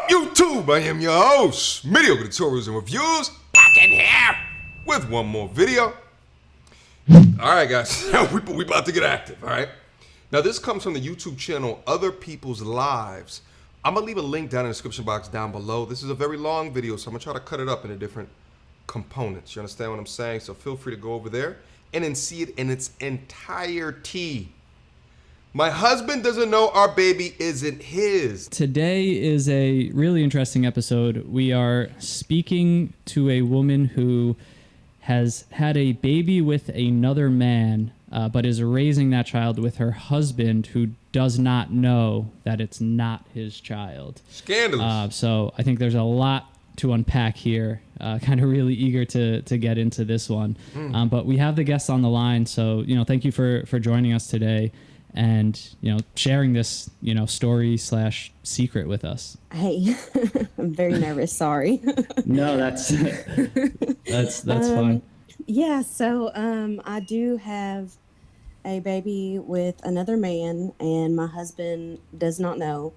up, YouTube? I am your host, Mediocre Tutorials and Reviews, back in here with one more video. Alright guys, we about to get active, alright? Now this comes from the YouTube channel Other People's Lives. I'm going to leave a link down in the description box down below. This is a very long video, so I'm going to try to cut it up into different components. You understand what I'm saying? So feel free to go over there and then see it in its entirety. My husband doesn't know our baby isn't his. Today is a really interesting episode. We are speaking to a woman who has had a baby with another man, but is raising that child with her husband, who does not know that it's not his child. Scandalous. So I think there's a lot to unpack here. Kind of really eager to get into this one. But we have the guests on the line, so thank you for joining us today. And, sharing this, story / secret with us. Hey, I'm very nervous. Sorry. No, that's fine. Yeah. So, I do have a baby with another man, and my husband does not know.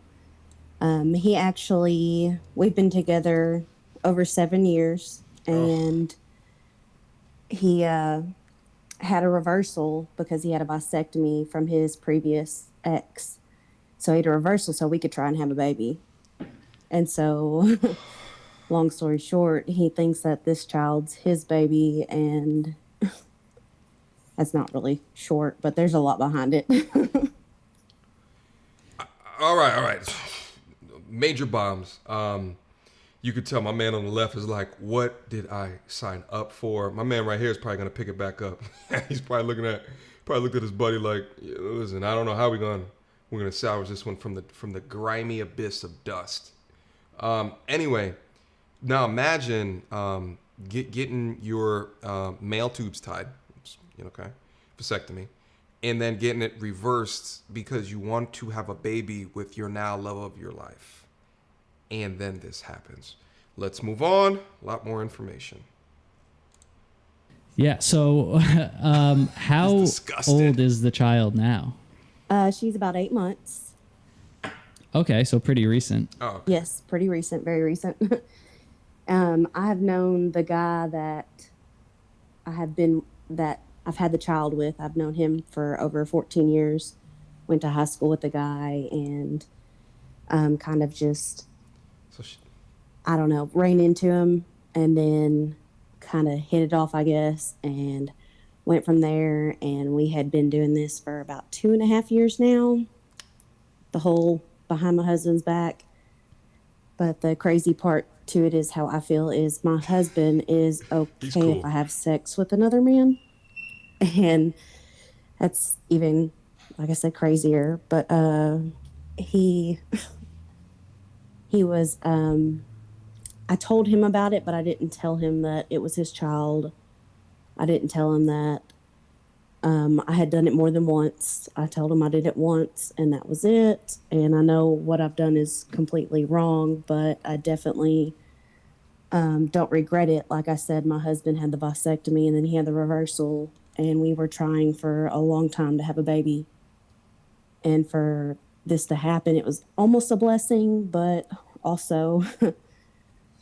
We've been together over 7 years, and he, had a reversal because he had a vasectomy from his previous ex. So he had a reversal so we could try and have a baby. And so, long story short, he thinks that this child's his baby, and that's not really short, but there's a lot behind it. All right. Major bombs. You could tell my man on the left is like, what did I sign up for? My man right here is probably going to pick it back up. He's probably looked at his buddy like, listen, I don't know how we're going to salvage this one from the grimy abyss of dust. Anyway, now imagine getting your male tubes tied, okay, vasectomy, and then getting it reversed because you want to have a baby with your now love of your life. And then this happens. Let's move on. A lot more information. Yeah. So, how old is the child now? She's about 8 months. Okay, so pretty recent. Oh, okay. Yes, pretty recent, very recent. I have known the guy that I've had the child with. I've known him for over 14 years. Went to high school with the guy, and kind of just, I don't know, ran into him and then kind of hit it off, I guess, and went from there. And we had been doing this for about 2.5 years now, the whole behind my husband's back. But the crazy part to it is how I feel is my husband is okay cool if I have sex with another man. And that's even, like I said, crazier. But he was, I told him about it, but I didn't tell him that it was his child. I didn't tell him that I had done it more than once. I told him I did it once, and that was it. And I know what I've done is completely wrong, but I definitely don't regret it. Like I said, my husband had the vasectomy, and then he had the reversal, and we were trying for a long time to have a baby. And for this to happen, it was almost a blessing, but also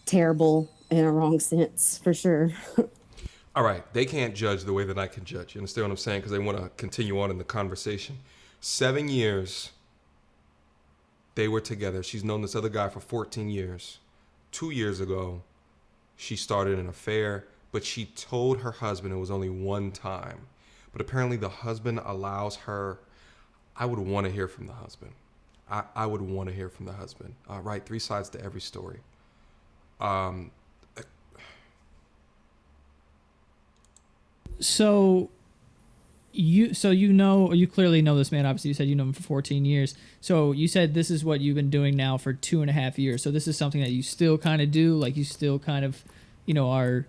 terrible in a wrong sense, for sure. All right. They can't judge the way that I can judge. You understand what I'm saying? Because they want to continue on in the conversation. 7 years they were together. She's known this other guy for 14 years. 2 years ago, she started an affair, but she told her husband it was only one time. But apparently the husband allows her. I would want to hear from the husband. I would want to hear from the husband. Right, 3 sides to every story. So you clearly know this man. Obviously, you said you know him for 14 years. So you said this is what you've been doing now for 2.5 years. So this is something that you still kind of do, like you still kind of, are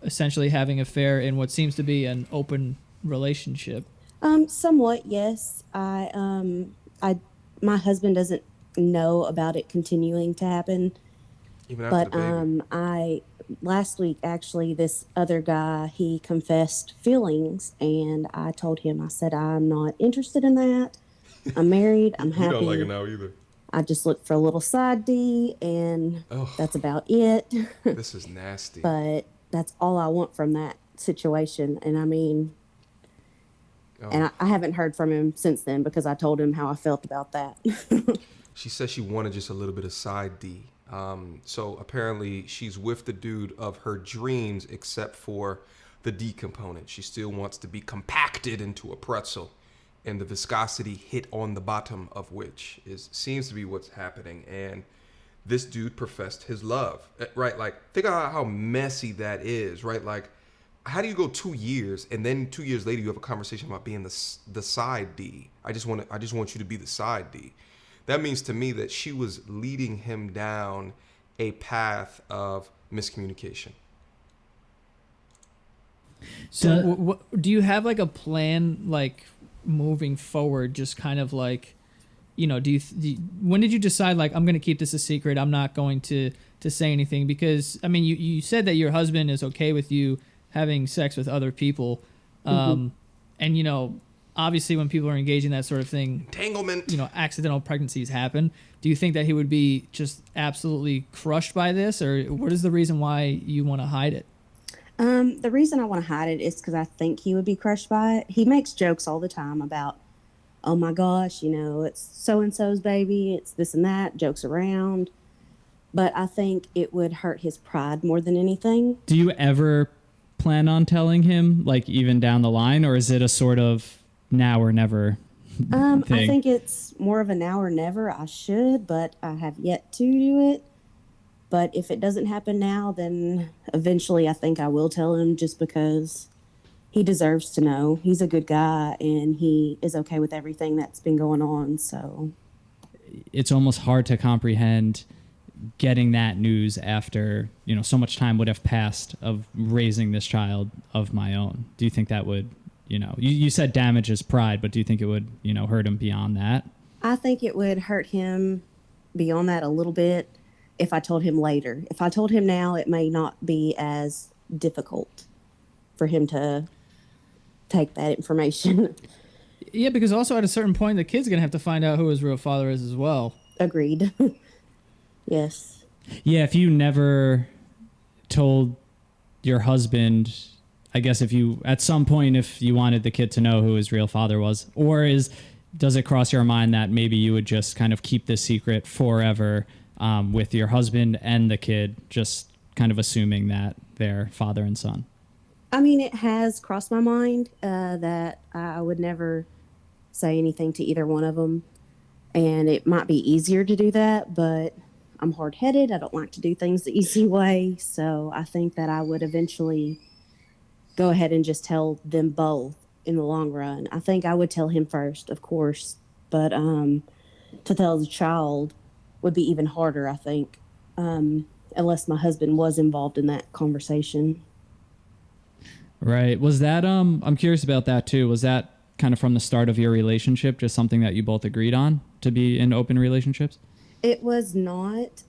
essentially having an affair in what seems to be an open relationship. Somewhat, yes. My husband doesn't know about it continuing to happen. Even after the baby. Last week, actually, this other guy, he confessed feelings, and I told him, I said, I'm not interested in that. I'm married. I'm happy. You don't like it now either. I just looked for a little side D, and Oh, that's about it. this is nasty. But that's all I want from that situation. And I mean, and Oh. I haven't heard from him since then because I told him how I felt about that. She says she wanted just a little bit of side D. So apparently she's with the dude of her dreams, except for the D component. She still wants to be compacted into a pretzel, and the viscosity hit on the bottom of which seems to be what's happening. And this dude professed his love, right? Like, think about how messy that is, right? Like, how do you go 2 years and then 2 years later you have a conversation about being the side D? I just want you to be the side D. That means to me that she was leading him down a path of miscommunication. So, do you have like a plan, like moving forward? Just kind of like, when did you decide like I'm going to keep this a secret? I'm not going to say anything because I mean, you said that your husband is okay with you having sex with other people, and obviously when people are engaging in that sort of thing, Entanglement. Accidental pregnancies happen. Do you think that he would be just absolutely crushed by this, or what is the reason why you want to hide it? The reason I want to hide it is because I think he would be crushed by it. He makes jokes all the time about, oh my gosh, it's so-and-so's baby, it's this and that, jokes around. But I think it would hurt his pride more than anything. Do you ever plan on telling him, like even down the line, or is it a sort of now or never thing? I think it's more of a now or never. I should, but I have yet to do it. But if it doesn't happen now, then eventually I think I will tell him just because he deserves to know. He's a good guy and he is okay with everything that's been going on. So it's almost hard to comprehend getting that news after, so much time would have passed of raising this child of my own. Do you think that would, you said damage his pride, but do you think it would, hurt him beyond that? I think it would hurt him beyond that a little bit if I told him later. If I told him now, it may not be as difficult for him to take that information. Yeah, because also at a certain point, the kid's going to have to find out who his real father is as well. Agreed. Yes. Yeah, if you never told your husband, I guess if you, at some point, if you wanted the kid to know who his real father was, or does it cross your mind that maybe you would just kind of keep this secret forever with your husband and the kid, just kind of assuming that they're father and son? I mean, it has crossed my mind that I would never say anything to either one of them. And it might be easier to do that, but I'm hard-headed. I don't like to do things the easy way. So I think that I would eventually go ahead and just tell them both in the long run. I think I would tell him first, of course. But to tell the child would be even harder, I think, unless my husband was involved in that conversation. Right. Was that, I'm curious about that too. Was that kind of from the start of your relationship, just something that you both agreed on to be in open relationships? It was not.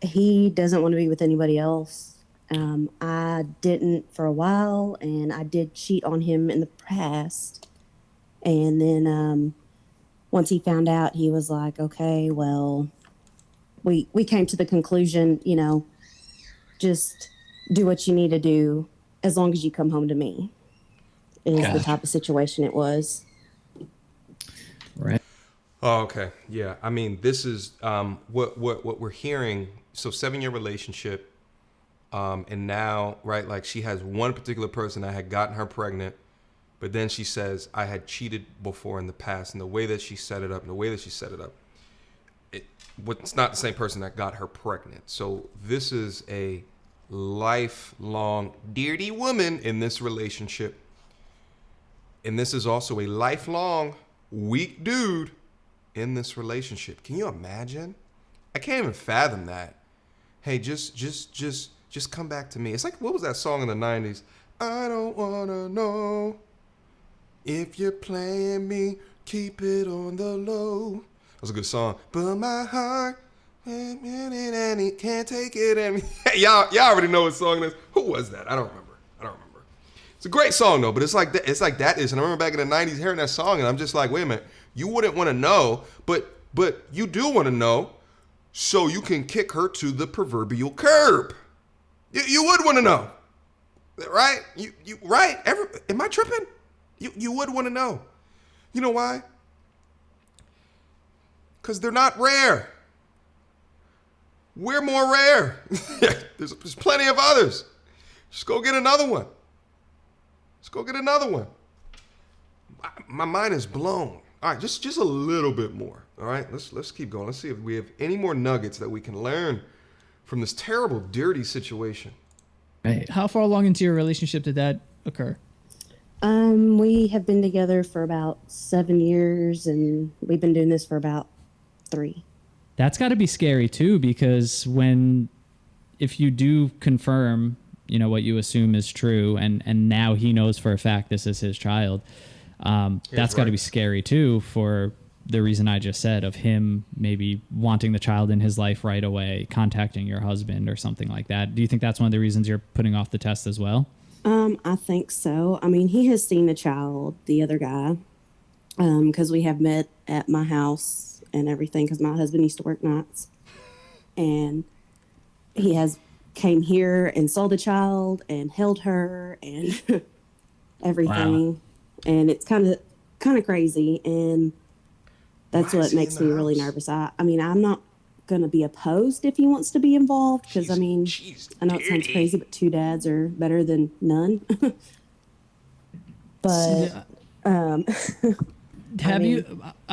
He doesn't want to be with anybody else. I didn't for a while, and I did cheat on him in the past. And then once he found out, he was like, okay, well, we came to the conclusion, just do what you need to do as long as you come home to me, is the type of situation it was. Right. Oh, okay. Yeah. I mean, this is what we're hearing. So 7-year relationship. And now, right, like she has one particular person that had gotten her pregnant, but then she says, I had cheated before in the past. And the way that she set it up, it's not the same person that got her pregnant. So this is a lifelong dirty woman in this relationship. And this is also a lifelong weak dude in this relationship. Can you imagine? I can't even fathom that. Hey, just come back to me. It's like, what was that song in the 90s? I don't wanna know if you're playing me, keep it on the low. That was a good song. But my heart, and he can't take it. And y'all already know what song it is. Who was that? I don't remember. It's a great song though, but it's like that is. And I remember back in the 90s hearing that song, and I'm just like, wait a minute, you wouldn't want to know, but but you do want to know so you can kick her to the proverbial curb. You would want to know, right? You right? Am I tripping? You would want to know. You know why? Because they're not rare. We're more rare. There's plenty of others. Just go get another one. Let's go get another one. My mind is blown. All right, just a little bit more. All right, let's keep going. Let's see if we have any more nuggets that we can learn from this terrible, dirty situation. Right. How far along into your relationship did that occur? We have been together for about 7 years, and we've been doing this for about 3. That's got to be scary too, because if you do confirm, what you assume is true, and now he knows for a fact this is his child, that's got to be scary too, for the reason I just said, of him maybe wanting the child in his life right away, contacting your husband or something like that. Do you think that's one of the reasons you're putting off the test as well? I think so. I mean, he has seen the child, the other guy, because we have met at my house and everything, because my husband used to work nights. And he came here and saw the child and held her and everything. Wow. And it's kind of crazy. And that's what makes me really nervous. I mean, I'm not going to be opposed if he wants to be involved, because I mean, I know it sounds crazy, but 2 dads are better than none. But I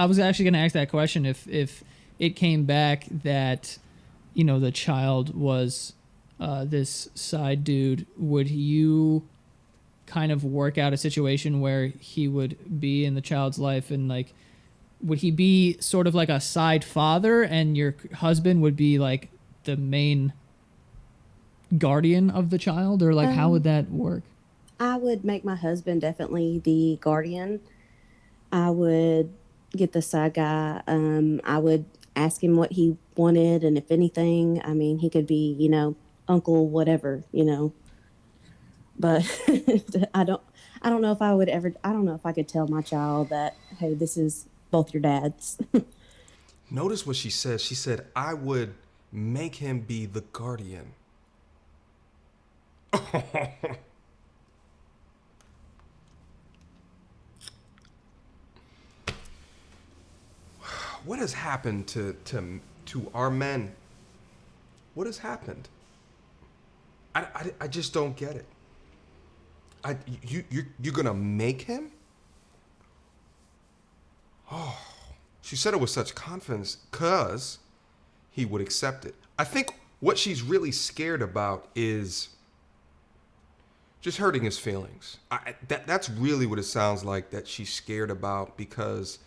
was actually going to ask that question, if it came back that the child was this side dude, would you kind of work out a situation where he would be in the child's life, and like, would he be sort of like a side father and your husband would be like the main guardian of the child, or like how would that work? I would make my husband definitely the guardian. I would get the side guy. I would ask him what he wanted, and if anything, I mean, he could be, uncle, whatever, But I don't know if I would ever. I don't know if I could tell my child that, hey, this is both your dads. Notice what she said. She said, I would make him be the guardian. What has happened to our men? What has happened? I just don't get it. You're gonna make him? Oh, she said it with such confidence because he would accept it. I think what she's really scared about is just hurting his feelings. That's really what it sounds like that she's scared about, because,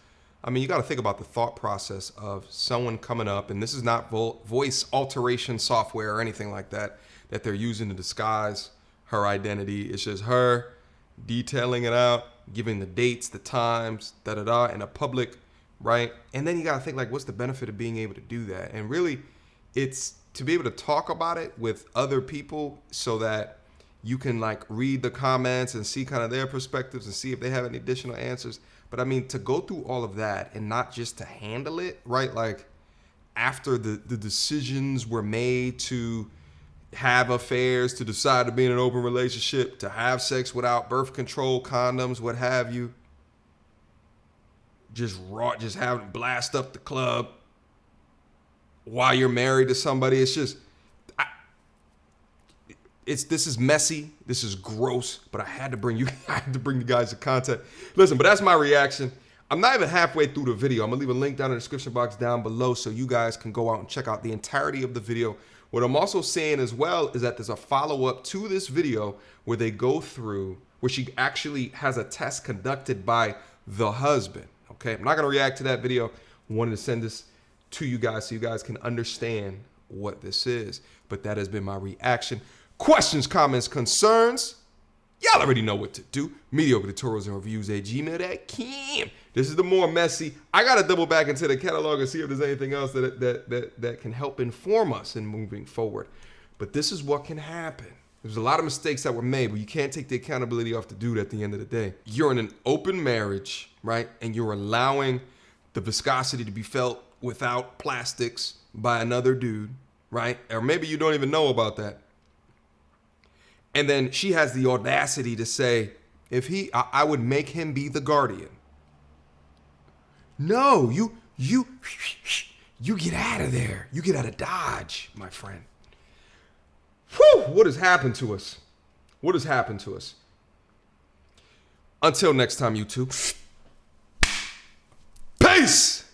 I mean, you got to think about the thought process of someone coming up, and this is not voice alteration software or anything like that they're using to disguise her identity. It's just her detailing it out, giving the dates, the times, in a public, right? And then you got to think, like, what's the benefit of being able to do that? And really, it's to be able to talk about it with other people so that you can, like, read the comments and see kind of their perspectives and see if they have any additional answers. But I mean, to go through all of that and not just to handle it, right? Like, after the decisions were made to have affairs, to decide to be in an open relationship, to have sex without birth control, condoms, what have you, just having blast up the club while you're married to somebody. It's just, this is messy, this is gross, but I had to bring you guys to content. Listen, but that's my reaction. I'm not even halfway through the video. I'm gonna leave a link down in the description box down below so you guys can go out and check out the entirety of the video. What I'm also saying as well is that there's a follow-up to this video where they go through, where she actually has a test conducted by the husband. Okay, I'm not gonna react to that video. I wanted to send this to you guys so you guys can understand what this is. But that has been my reaction. Questions, comments, concerns? Y'all already know what to do. Mediocre tutorials and reviews at gmail.com. This is the more messy. I got to double back into the catalog and see if there's anything else that can help inform us in moving forward. But this is what can happen. There's a lot of mistakes that were made, but you can't take the accountability off the dude at the end of the day. You're in an open marriage, right? And you're allowing the viscosity to be felt without plastics by another dude, right? Or maybe you don't even know about that. And then she has the audacity to say, I would make him be the guardian. No, you get out of there. You get out of Dodge, my friend. Whew, what has happened to us? What has happened to us? Until next time, YouTube. Peace!